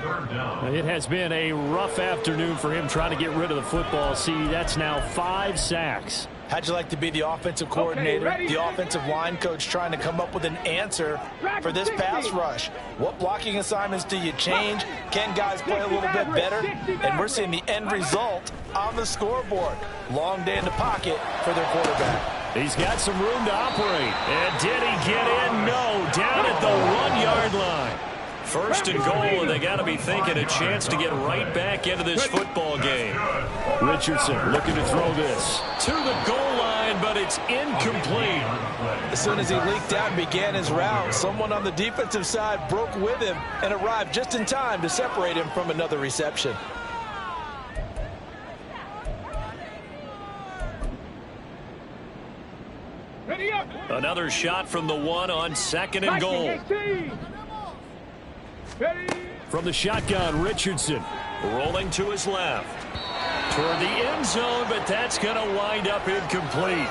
It has been a rough afternoon for him trying to get rid of the football. See, that's now 5 sacks. How'd you like to be the offensive coordinator, the offensive line coach trying to come up with an answer for this pass rush? What blocking assignments do you change? Can guys play a little bit better? And we're seeing the end result on the scoreboard. Long day in the pocket for their quarterback. He's got some room to operate. And did he get in? No. Down at the 1-yard line. 1st and goal, and they got to be thinking a chance to get right back into this football game. Richardson looking to throw this to the goal line, line, but it's incomplete. As soon as he leaked out and began his route, someone on the defensive side broke with him and arrived just in time to separate him from another reception. Another shot from the one on 2nd and goal. From the shotgun, Richardson Rolling to his left. Toward the end zone, but that's going to wind up incomplete.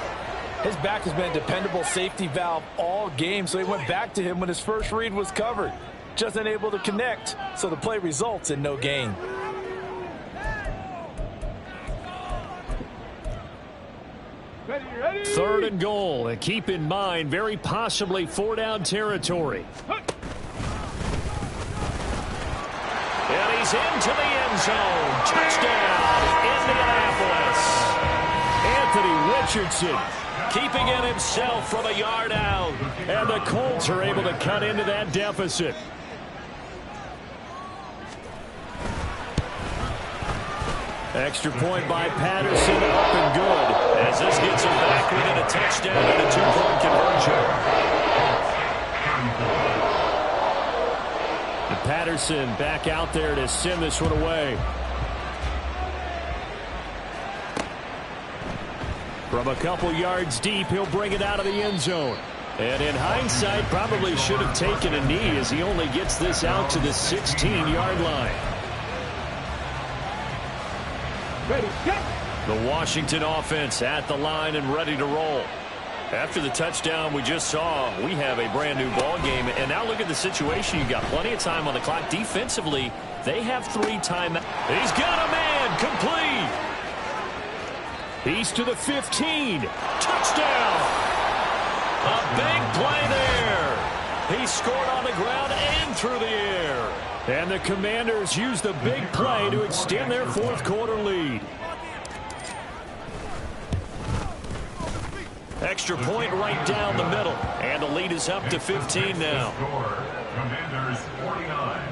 His back has been a dependable safety valve all game, so he went back to him when his first read was covered. Just unable to connect, so the play results in no gain. Ready. 3rd and goal, and keep in mind, very possibly 4-down territory. And he's into the end zone. Touchdown, Indianapolis. Anthony Richardson keeping it himself from a yard out. And the Colts are able to cut into that deficit. Extra point by Patterson, up and good. As this gets him back within a touchdown and a 2-point conversion. And Patterson back out there to send this one away. From a couple yards deep, he'll bring it out of the end zone. And in hindsight, probably should have taken a knee as he only gets this out to the 16-yard line. Ready, set. The Washington offense at the line and ready to roll. After the touchdown we just saw, we have a brand new ball game. And now look at the situation. You've got plenty of time on the clock. Defensively, they have 3 timeouts. He's got a man complete. He's to the 15. Touchdown. A big play there. He scored on the ground and through the air. And the Commanders use the big play to extend their 4th quarter lead. Extra point right down the middle. And the lead is up to 15 now. Commanders 49,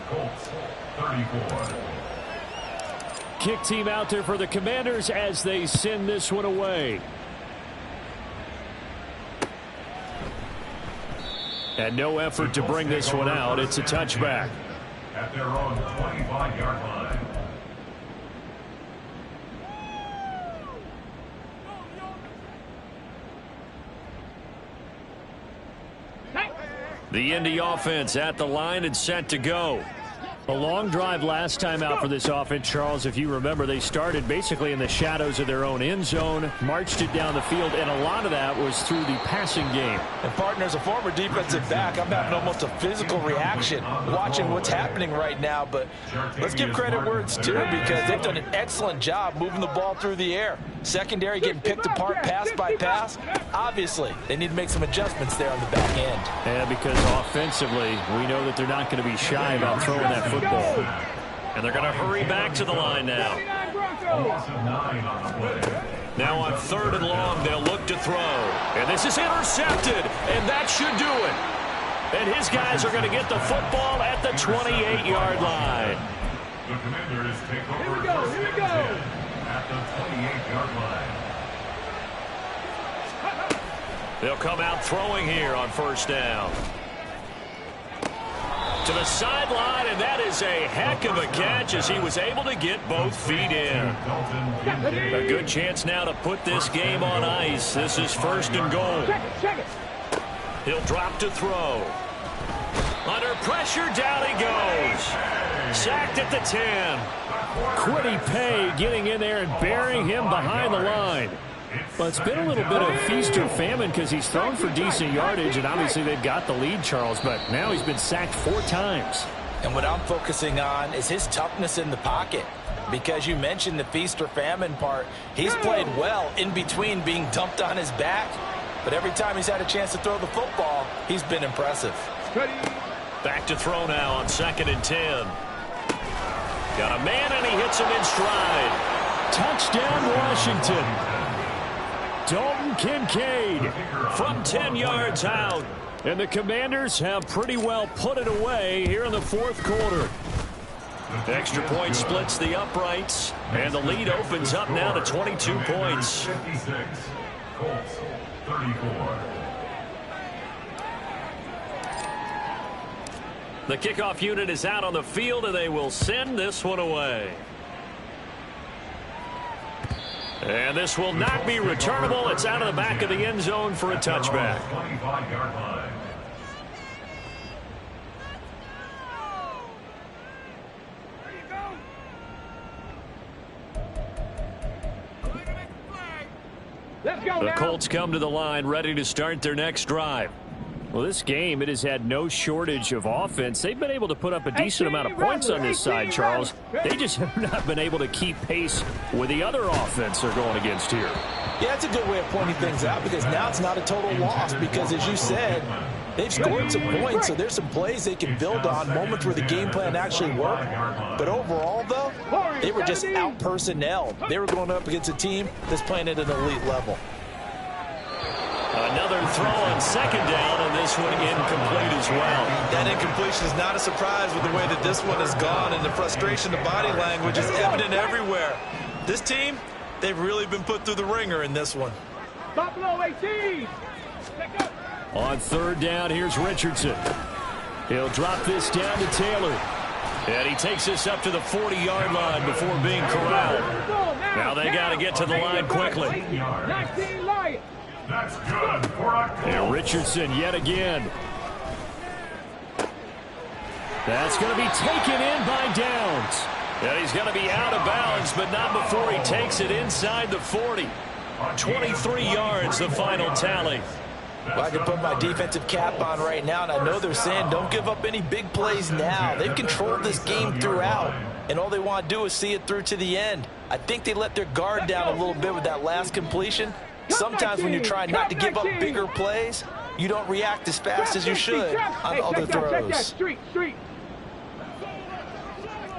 Colts 34. Kick team out there for the Commanders as they send this one away. And no effort to bring this one out. It's a touchback. At their own 25-yard line. The Indy offense at the line and set to go. A long drive last time out for this offense, Charles. If you remember, they started basically in the shadows of their own end zone, marched it down the field, and a lot of that was through the passing game. And, partner, as a former defensive back, I'm having almost a physical reaction watching what's happening right now. But let's give credit where it's due because they've done an excellent job moving the ball through the air. Secondary getting picked apart pass by pass. Obviously, they need to make some adjustments there on the back end. And because offensively, we know that they're not going to be shy about throwing that football. And they're going to hurry back to the line now. Now on 3rd and long, they'll look to throw. And this is intercepted, and that should do it. And his guys are going to get the football at the 28-yard line. The Commanders take over. Here we go. At the 28-yard line. They'll come out throwing here on 1st down. To the sideline, and that is a heck of a catch as he was able to get both feet in. A good chance now to put this game on ice. This is 1st and goal. Check it. He'll drop to throw. Under pressure, down he goes. Sacked at the 10. Quiddy Pay getting in there and burying him behind the line. Well, it's been a little bit of feast or famine because he's thrown for decent yardage, and obviously they've got the lead, Charles, but now he's been sacked 4 times. And what I'm focusing on is his toughness in the pocket. Because you mentioned the feast or famine part, he's played well in between being dumped on his back. But every time he's had a chance to throw the football, he's been impressive. Back to throw now on 2nd and 10. Got a man, and he hits him in stride. Touchdown, Washington. Dalton Kincaid from 10 yards out. And the Commanders have pretty well put it away here in the 4th quarter. The extra point splits the uprights, and the lead opens up now to 22 points. Colts 34. The kickoff unit is out on the field, and they will send this one away. And this will not be returnable. It's out of the back of the end zone for a touchback. 25-yard line. Let's go The now. Colts come to the line ready to start their next drive. Well, this game, it has had no shortage of offense. They've been able to put up a decent amount of points on this side, Charles. They just have not been able to keep pace with the other offense they're going against here. Yeah, it's a good way of pointing things out because now it's not a total loss because, as you said, they've scored some points, so there's some plays they can build on, moments where the game plan actually worked. But overall, though, they were just out-personnelled. They were going up against a team that's playing at an elite level. Another throw on second down, and this one incomplete as well. That incompletion is not a surprise with the way that this one has gone, and the frustration, the body language is evident everywhere. This team, they've really been put through the ringer in this one. Buffalo 18. On third down, here's Richardson. He'll drop this down to Taylor. And he takes this up to the 40-yard line before being corralled. Now they got to get to the line quickly. 19 Lions. That's good for a Colts. And Richardson yet again. That's going to be taken in by Downs. And he's going to be out of bounds, but not before he takes it inside the 40. 23 yards, the final tally. Well, I can put my defensive cap on right now, and I know they're saying don't give up any big plays now. They've controlled this game throughout, and all they want to do is see it through to the end. I think they let their guard down a little bit with that last completion. Sometimes when you're trying not to give up bigger plays, you don't react as fast as you should on other throws. Street.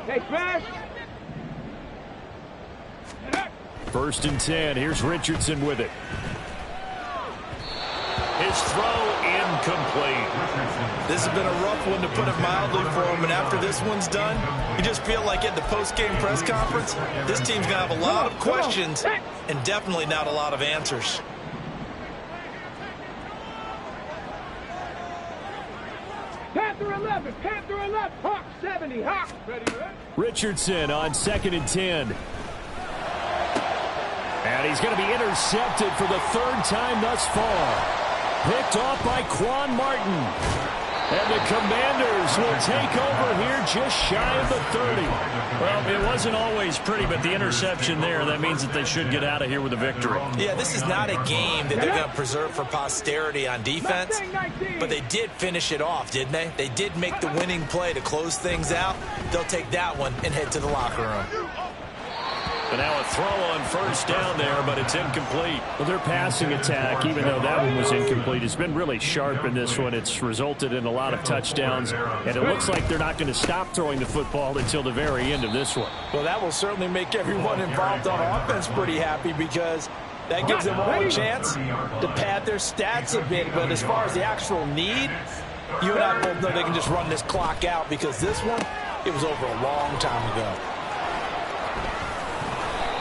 Hey, Smash. First and 10. Here's Richardson with it. His throw incomplete. This has been a rough one, to put it mildly, for him. And after this one's done, you just feel like at the post-game press conference, this team's going to have a lot of questions and definitely not a lot of answers. Panther 11, Hawk 70, Hawk. Ready? Richardson on second and 10. And he's going to be intercepted for the third time thus far. Picked off by Quan Martin. And the Commanders will take over here just shy of the 30. Well, it wasn't always pretty, but the interception there, that means that they should get out of here with a victory. Yeah, this is not a game that they're going to preserve for posterity on defense, but they did finish it off, didn't they? They did make the winning play to close things out. They'll take that one and head to the locker room. And now a throw on first down there, but it's incomplete. Well, their passing attack, even though that one was incomplete, has been really sharp in this one. It's resulted in a lot of touchdowns, and it looks like they're not going to stop throwing the football until the very end of this one. Well, that will certainly make everyone involved on offense pretty happy, because that gives them all a chance to pad their stats a bit. But as far as the actual need, you and I both know they can just run this clock out, because this one, it was over a long time ago.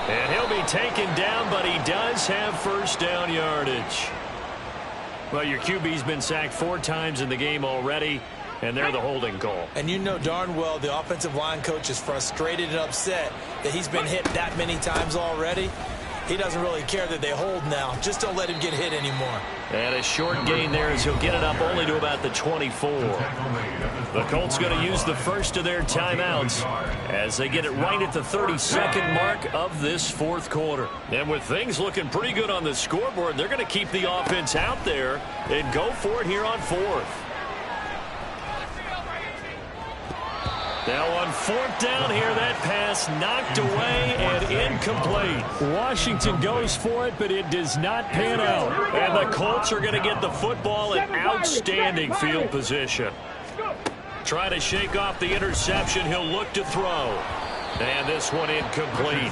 And he'll be taken down, but he does have first down yardage. Well, your QB's been sacked 4 times in the game already, and they're the holding call. And you know darn well the offensive line coach is frustrated and upset that he's been hit that many times already. He doesn't really care that they hold now. Just don't let him get hit anymore. And a short gain there as he'll get it up only to about the 24. The Colts going to use the first of their timeouts as they get it right at the 32nd mark of this fourth quarter. And with things looking pretty good on the scoreboard, they're going to keep the offense out there and go for it here on fourth. Now on fourth down here, that pass knocked away and incomplete. Washington goes for it, but it does not pan out. And the Colts are going to get the football in outstanding field position. Try to shake off the interception. He'll look to throw. And this one incomplete.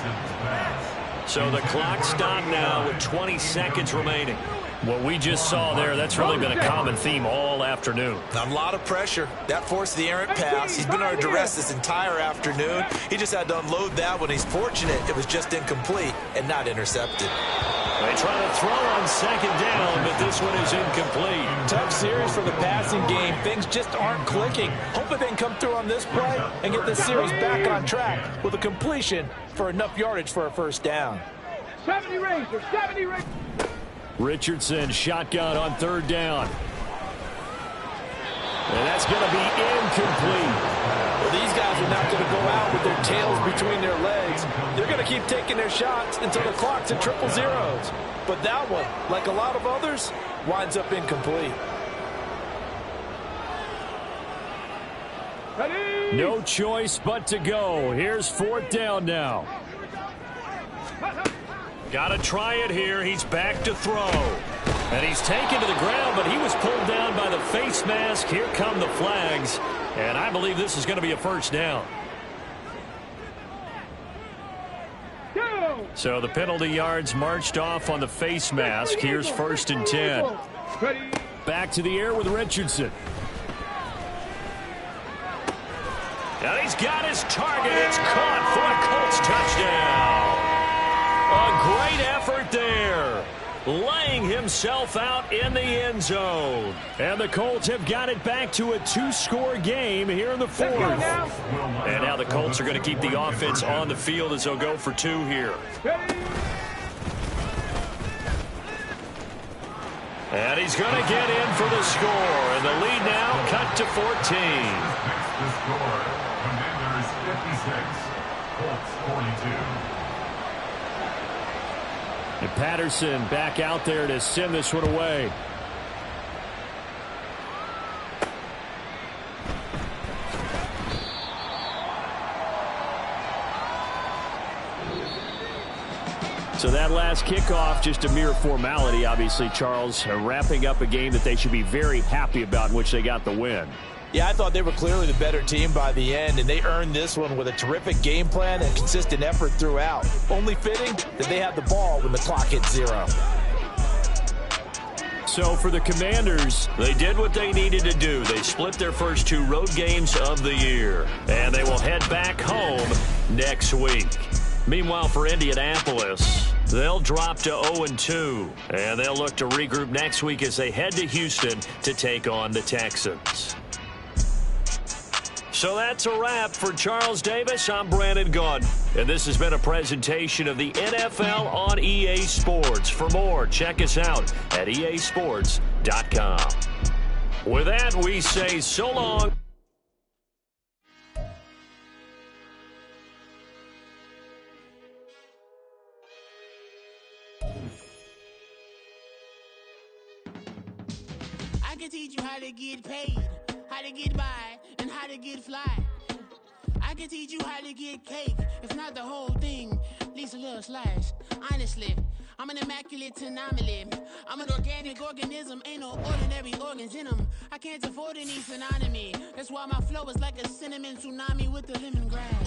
So the clock stopped now with 20 seconds remaining. What we just saw there, that's really been a common theme all afternoon. A lot of pressure. That forced the errant pass. He's been under duress this entire afternoon. He just had to unload that one. He's fortunate it was just incomplete and not intercepted. They try to throw on second down, but this one is incomplete. Tough series for the passing game. Things just aren't clicking. Hoping they can come through on this play and get this series back on track with a completion for enough yardage for a first down. 70 Rangers, 70 Rangers. Richardson shotgun on third down. And that's going to be incomplete. Well, these guys are not going to go out with their tails between their legs. They're going to keep taking their shots until the clock's at triple zeros. But that one, like a lot of others, winds up incomplete. Ready? No choice but to go. Here's fourth down now. Got to try it here. He's back to throw. And he's taken to the ground, but he was pulled down by the face mask. Here come the flags. And I believe this is going to be a first down. So the penalty yards marched off on the face mask. Here's 1st and 10. Back to the air with Richardson. And he's got his target. It's caught for a Colts touchdown. A great effort there, laying himself out in the end zone. And the Colts have got it back to a 2-score game here in the fourth. And now the Colts are going to keep the offense on the field as they'll go for 2 here. And he's going to get in for the score. And the lead now cut to 14. Next to score, Commanders 56, Colts 42. And Patterson back out there to send this one away. So that last kickoff, just a mere formality, obviously, Charles, wrapping up a game that they should be very happy about, in which they got the win. Yeah, I thought they were clearly the better team by the end, and they earned this one with a terrific game plan and consistent effort throughout. Only fitting that they had the ball when the clock hit 0. So for the Commanders, they did what they needed to do. They split their first 2 road games of the year, and they will head back home next week. Meanwhile, for Indianapolis, they'll drop to 0-2, and they'll look to regroup next week as they head to Houston to take on the Texans. So that's a wrap for Charles Davis. I'm Brandon Gunn, and this has been a presentation of the NFL on EA Sports. For more, check us out at easports.com. With that, we say so long. I can teach you how to get paid, how to get by, and how to get fly. I can teach you how to get cake, if not the whole thing, at least a little slice. Honestly, I'm an immaculate anomaly. I'm an organic organism, ain't no ordinary organs in them. I can't afford any synonymy. That's why my flow is like a cinnamon tsunami with the lemongrass.